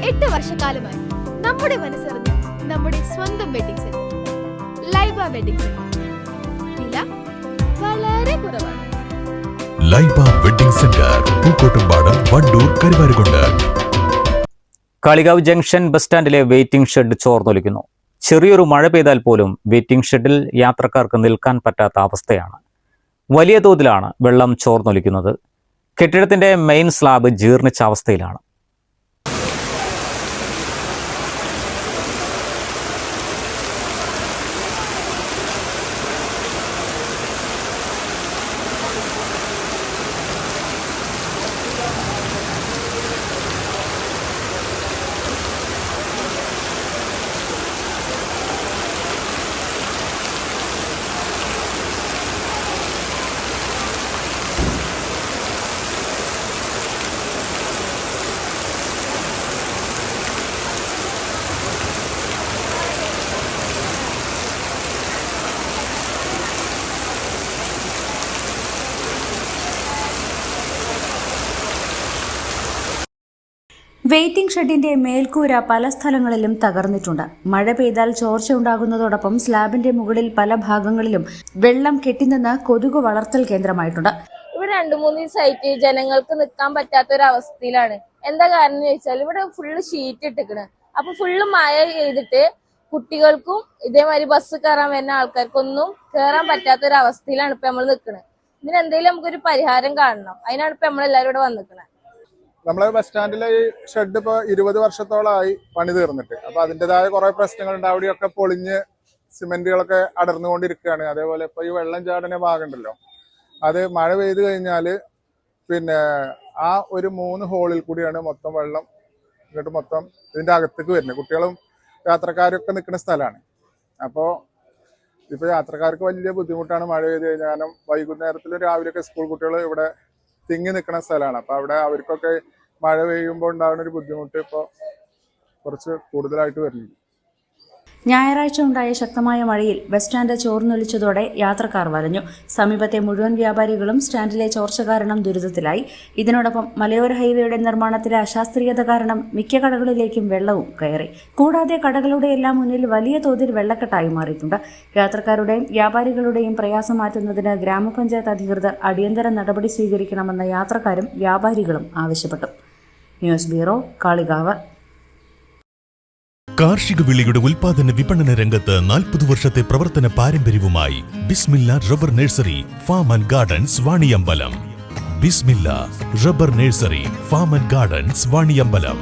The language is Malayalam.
8 വർഷക്കാലമായി നമ്മുടെ മനസ്സറിഞ്ഞ് നമ്മുടെ സ്വന്തം wedding centre Laiba wedding centre. വില വളരെ കുറവാണ്. Laiba wedding centre, Pookkottumpadam, Wandoor, Karuvarakundu. Kalikavu junction bus സ്റ്റാൻഡിലെ വെയിറ്റിംഗ് ഷെഡ് ചോർന്നൊലിക്കുന്നു. ചെറിയൊരു മഴ പെയ്താൽ പോലും വെയിറ്റിംഗ് ഷെഡിൽ യാത്രക്കാർക്ക് നിൽക്കാൻ പറ്റാത്ത അവസ്ഥയാണ്. വലിയ തോതിലാണ് വെള്ളം ചോർന്നൊലിക്കുന്നത്. കെട്ടിടത്തിന്റെ മെയിൻ സ്ലാബ് ജീർണിച്ച അവസ്ഥയിലാണ്. വെയിറ്റിംഗ് ഷെഡിന്റെ മേൽക്കൂര പല സ്ഥലങ്ങളിലും തകർന്നിട്ടുണ്ട്. മഴ പെയ്താൽ ചോർച്ച ഉണ്ടാകുന്നതോടൊപ്പം സ്ലാബിന്റെ മുകളിൽ പല ഭാഗങ്ങളിലും വെള്ളം കെട്ടിനിന്ന് കൊതുക് വളർത്തൽ കേന്ദ്രമായിട്ടുണ്ട്. ഇവിടെ 2-3 ദിവസമായിട്ട് ജനങ്ങൾക്ക് നിൽക്കാൻ പറ്റാത്ത ഒരു അവസ്ഥയിലാണ്. എന്താ കാരണം എന്ന് ചോദിച്ചാൽ ഇവിടെ ഫുള്ള് ഷീറ്റ് ഇട്ടിക്കണ്. അപ്പൊ ഫുള്ള് മഴ ചെയ്തിട്ട് കുട്ടികൾക്കും ഇതേമാതിരി ബസ് കയറാൻ വരുന്ന ആൾക്കാർക്കൊന്നും കയറാൻ പറ്റാത്ത ഒരു അവസ്ഥയിലാണ് ഇപ്പൊ നമ്മൾ നിൽക്കുന്നത്. ഇതിനെന്തെങ്കിലും നമുക്കൊരു പരിഹാരം കാണണം. അതിനാണ് ഇപ്പൊ നമ്മളെല്ലാവരും ഇവിടെ വന്നിരിക്കുന്നത്. നമ്മളെ ബസ് സ്റ്റാൻഡിലെ ഈ ഷെഡ് ഇപ്പോൾ 20 വർഷത്തോളമായി പണി തീർന്നിട്ട്. അപ്പൊ അതിൻ്റെതായ കുറെ പ്രശ്നങ്ങളുണ്ട്. അവിടെയൊക്കെ പൊളിഞ്ഞ് സിമെന്റുകളൊക്കെ അടർന്നുകൊണ്ടിരിക്കുകയാണ്. അതേപോലെ ഇപ്പൊ ഈ വെള്ളം ചാടുന്ന ഭാഗമുണ്ടല്ലോ, അത് മഴ പെയ്ത് കഴിഞ്ഞാൽ പിന്നെ ആ ഒരു 3 ഹോളിൽ കൂടിയാണ് മൊത്തം വെള്ളം ഇങ്ങോട്ട് മൊത്തം ഇതിന്റെ അകത്തേക്ക് വരുന്നത്. കുട്ടികളും യാത്രക്കാരൊക്കെ നിൽക്കുന്ന സ്ഥലമാണ്. അപ്പോൾ ഇപ്പൊ യാത്രക്കാർക്ക് വലിയ ബുദ്ധിമുട്ടാണ് മഴ പെയ്ത് കഴിഞ്ഞാൽ. കാരണം വൈകുന്നേരത്തിൽ രാവിലെയൊക്കെ സ്കൂൾ കുട്ടികൾ ഇവിടെ തിങ്ങി നിൽക്കുന്ന സ്ഥലമാണ്. അപ്പൊ അവിടെ അവർക്കൊക്കെ മഴ പെയ്യുമ്പോൾ ഉണ്ടാകുന്ന ഒരു ബുദ്ധിമുട്ട് ഇപ്പോൾ കുറച്ച് കൂടുതലായിട്ട് വരുന്നുണ്ട്. ഞായറാഴ്ച ഉണ്ടായ ശക്തമായ മഴയിൽ ബസ് സ്റ്റാൻഡ് ചോർന്നൊലിച്ചതോടെ യാത്രക്കാർ വലഞ്ഞു. സമീപത്തെ മുഴുവൻ വ്യാപാരികളും സ്റ്റാൻഡിലെ ചോർച്ച കാരണം ദുരിതത്തിലായി. ഇതിനോടൊപ്പം മലയോര ഹൈവേയുടെ നിർമ്മാണത്തിലെ അശാസ്ത്രീയത കാരണം മിക്ക കടകളിലേക്കും വെള്ളവും കയറി. കൂടാതെ കടകളുടെ എല്ലാം മുന്നിൽ വലിയ തോതിൽ വെള്ളക്കെട്ടായി മാറിയിട്ടുണ്ട്. യാത്രക്കാരുടെയും വ്യാപാരികളുടെയും പ്രയാസം മാറ്റുന്നതിന് ഗ്രാമപഞ്ചായത്ത് അധികൃതർ അടിയന്തര നടപടി സ്വീകരിക്കണമെന്ന് യാത്രക്കാരും വ്യാപാരികളും ആവശ്യപ്പെട്ടു. News bureau, Kalikavu. കാർഷിക വിളയുടെ ഉൽപാദന വിപണന രംഗത്ത് 40 വർഷത്തെ പ്രവർത്തന പാരമ്പര്യവുമായി Bismillah rubber nursery farm and gardens, Vaniyambalam. Bismillah rubber nursery farm and gardens, Vaniyambalam.